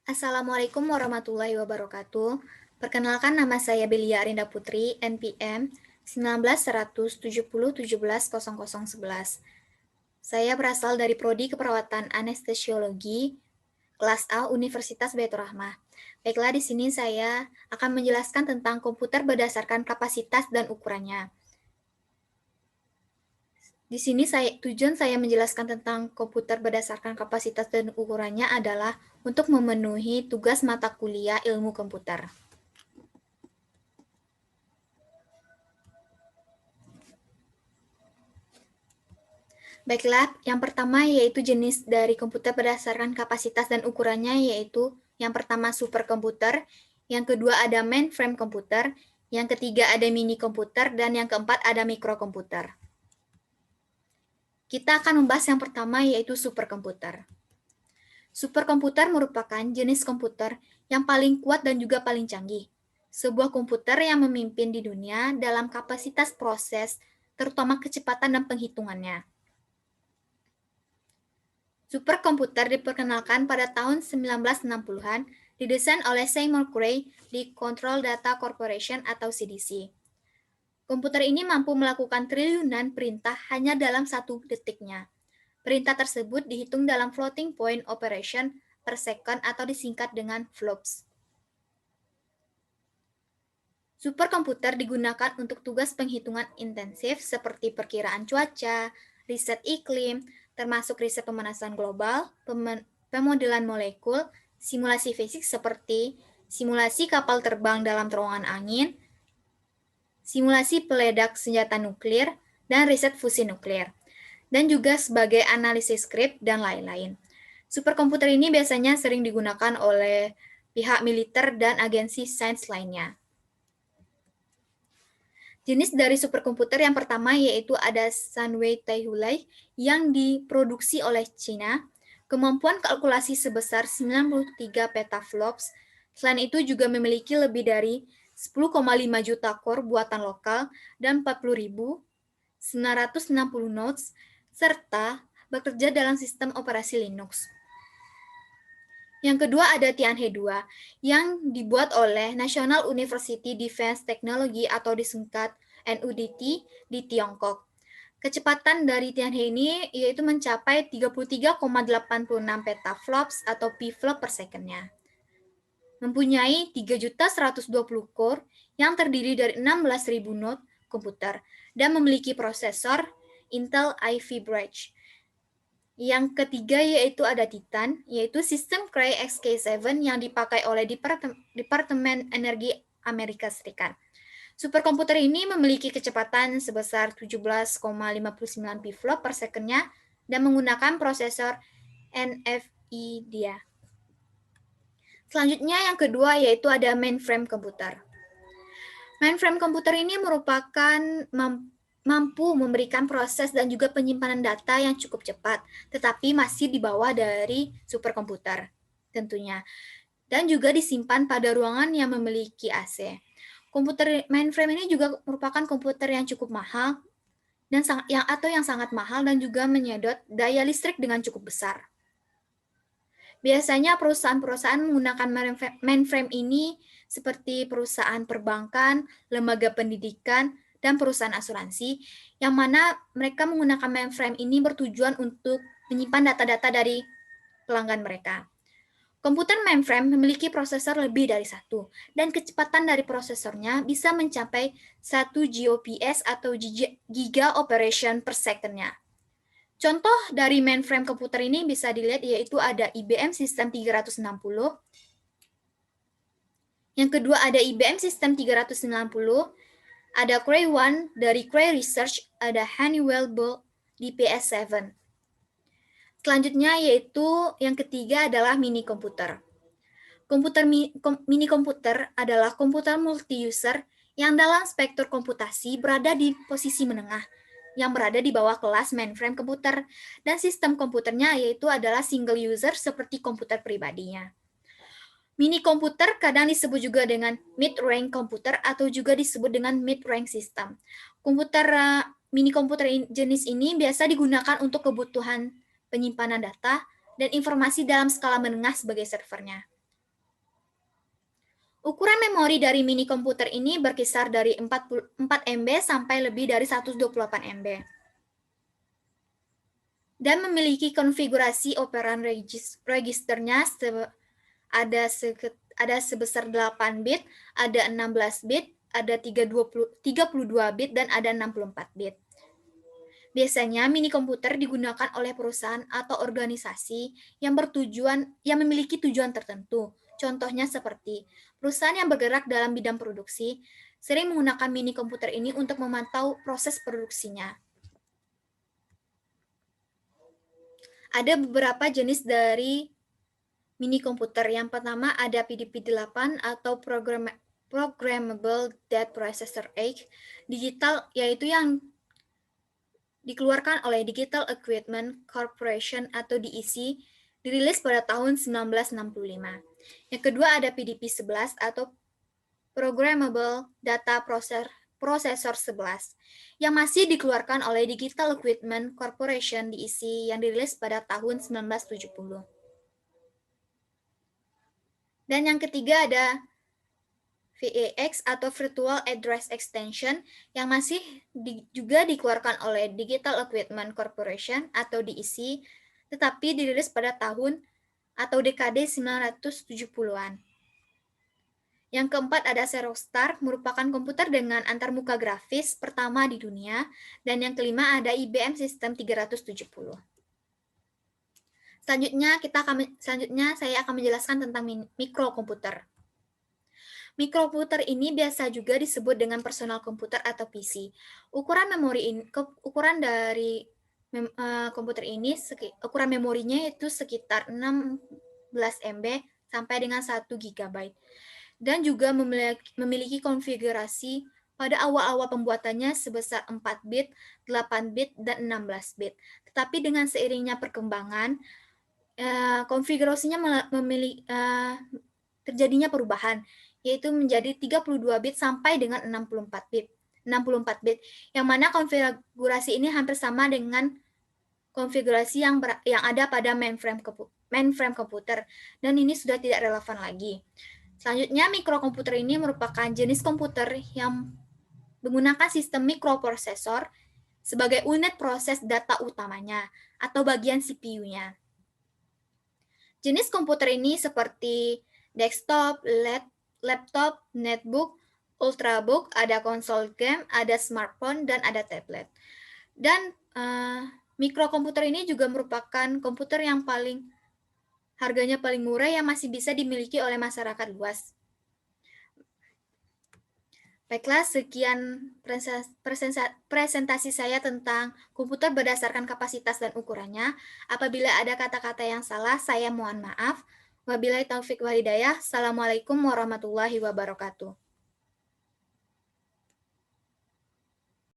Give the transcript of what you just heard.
Assalamualaikum warahmatullahi wabarakatuh. Perkenalkan nama saya Belia Arinda Putri, NPM 19 170 17 0011. Saya berasal dari Prodi Keperawatan Anestesiologi kelas A Universitas Baitur Rahmah. Baiklah, di sini saya akan menjelaskan tentang komputer berdasarkan kapasitas dan ukurannya. Di sini tujuan saya menjelaskan tentang komputer berdasarkan kapasitas dan ukurannya adalah untuk memenuhi tugas mata kuliah ilmu komputer. Baiklah, yang pertama yaitu jenis dari komputer berdasarkan kapasitas dan ukurannya, yaitu yang pertama superkomputer, yang kedua ada mainframe komputer, yang ketiga ada mini komputer, dan yang keempat ada mikrokomputer. Kita akan membahas yang pertama yaitu superkomputer. Superkomputer merupakan jenis komputer yang paling kuat dan juga paling canggih. Sebuah komputer yang memimpin di dunia dalam kapasitas proses, terutama kecepatan dan penghitungannya. Superkomputer diperkenalkan pada tahun 1960-an, didesain oleh Seymour Cray di Control Data Corporation atau CDC. Komputer ini mampu melakukan triliunan perintah hanya dalam 1 detiknya. Perintah tersebut dihitung dalam floating point operation per second atau disingkat dengan flops. Superkomputer digunakan untuk tugas penghitungan intensif seperti perkiraan cuaca, riset iklim, termasuk riset pemanasan global, pemodelan molekul, simulasi fisik seperti simulasi kapal terbang dalam terowongan angin, simulasi peledak senjata nuklir, dan riset fusi nuklir, dan juga sebagai analisis skrip dan lain-lain. Superkomputer ini biasanya sering digunakan oleh pihak militer dan agensi sains lainnya. Jenis dari superkomputer yang pertama yaitu ada Sunway Taihulai yang diproduksi oleh China, kemampuan kalkulasi sebesar 93 petaflops. Selain itu juga memiliki lebih dari 10,5 juta core buatan lokal dan 40.960 nodes, serta bekerja dalam sistem operasi Linux. Yang kedua ada Tianhe 2 yang dibuat oleh National University Defense Technology atau disingkat NUDT di Tiongkok. Kecepatan dari Tianhe ini yaitu mencapai 33,86 petaflops atau pflop per second-nya. Mempunyai 3.120 core yang terdiri dari 16.000 node komputer dan memiliki prosesor Intel Ivy Bridge. Yang ketiga yaitu ada Titan, yaitu sistem Cray XK7 yang dipakai oleh Departemen Energi Amerika Serikat. Superkomputer ini memiliki kecepatan sebesar 17,59 pflop per second-nya dan menggunakan prosesor NVIDIA. Selanjutnya yang kedua yaitu ada mainframe komputer. Mainframe komputer ini merupakan mampu memberikan proses dan juga penyimpanan data yang cukup cepat, tetapi masih di bawah dari superkomputer tentunya. Dan juga disimpan pada ruangan yang memiliki AC. Komputer mainframe ini juga merupakan komputer yang cukup mahal dan yang sangat mahal dan juga menyedot daya listrik dengan cukup besar. Biasanya perusahaan-perusahaan menggunakan mainframe ini seperti perusahaan perbankan, lembaga pendidikan, dan perusahaan asuransi, yang mana mereka menggunakan mainframe ini bertujuan untuk menyimpan data-data dari pelanggan mereka. Komputer mainframe memiliki prosesor lebih dari satu, dan kecepatan dari prosesornya bisa mencapai 1 GOPS atau Giga Operation per Second-nya. Contoh dari mainframe komputer ini bisa dilihat yaitu ada IBM System 360, yang kedua ada IBM System 390, ada Cray One dari Cray Research, ada Honeywell Bull di PS7. Selanjutnya yaitu yang ketiga adalah mini komputer. Mini komputer adalah komputer multi-user yang dalam spektrum komputasi berada di posisi menengah, yang berada di bawah kelas mainframe komputer, dan sistem komputernya yaitu adalah single user seperti komputer pribadinya. Mini komputer kadang disebut juga dengan mid-range komputer atau juga disebut dengan mid-range system. Mini komputer jenis ini biasa digunakan untuk kebutuhan penyimpanan data dan informasi dalam skala menengah sebagai servernya. Ukuran memori dari mini komputer ini berkisar dari 4 MB sampai lebih dari 128 MB. Dan memiliki konfigurasi operan registernya ada sebesar 8 bit, ada 16 bit, ada 32 bit, dan ada 64 bit. Biasanya mini komputer digunakan oleh perusahaan atau organisasi yang memiliki tujuan tertentu. Contohnya seperti perusahaan yang bergerak dalam bidang produksi sering menggunakan mini komputer ini untuk memantau proses produksinya. Ada beberapa jenis dari mini komputer. Yang pertama ada PDP-8 atau Programmable Data Processor 8 digital, yaitu yang dikeluarkan oleh Digital Equipment Corporation atau DEC, dirilis pada tahun 1965. Yang kedua ada PDP-11 atau Programmable Data Processor 11 yang masih dikeluarkan oleh Digital Equipment Corporation DEC yang dirilis pada tahun 1970. Dan yang ketiga ada VAX atau Virtual Address Extension yang masih juga dikeluarkan oleh Digital Equipment Corporation atau DEC, tetapi dirilis pada tahun atau dekade 1970-an. Yang keempat ada Xerostar, merupakan komputer dengan antarmuka grafis pertama di dunia, dan yang kelima ada IBM System 370. Selanjutnya saya akan menjelaskan tentang mikrokomputer. Mikrokomputer ini biasa juga disebut dengan personal komputer atau PC. Ukuran dari komputer ini, ukuran memorinya itu sekitar 16 MB sampai dengan 1 GB. Dan juga memiliki konfigurasi pada awal-awal pembuatannya sebesar 4 bit, 8 bit, dan 16 bit. Tetapi dengan seiringnya perkembangan, konfigurasinya terjadinya perubahan, yaitu menjadi 32 bit sampai dengan 64 bit. Yang mana konfigurasi ini hampir sama dengan konfigurasi yang ada pada mainframe komputer, dan ini sudah tidak relevan lagi. Selanjutnya, mikrokomputer ini merupakan jenis komputer yang menggunakan sistem mikroprosesor sebagai unit proses data utamanya atau bagian CPU-nya. Jenis komputer ini seperti desktop, laptop, netbook, ultrabook, ada konsol game, ada smartphone, dan ada tablet. Dan mikrokomputer ini juga merupakan komputer yang harganya paling murah yang masih bisa dimiliki oleh masyarakat luas. Baiklah, sekian presentasi saya tentang komputer berdasarkan kapasitas dan ukurannya. Apabila ada kata-kata yang salah, saya mohon maaf. Wabillahi taufik wal hidayah. Assalamualaikum warahmatullahi wabarakatuh.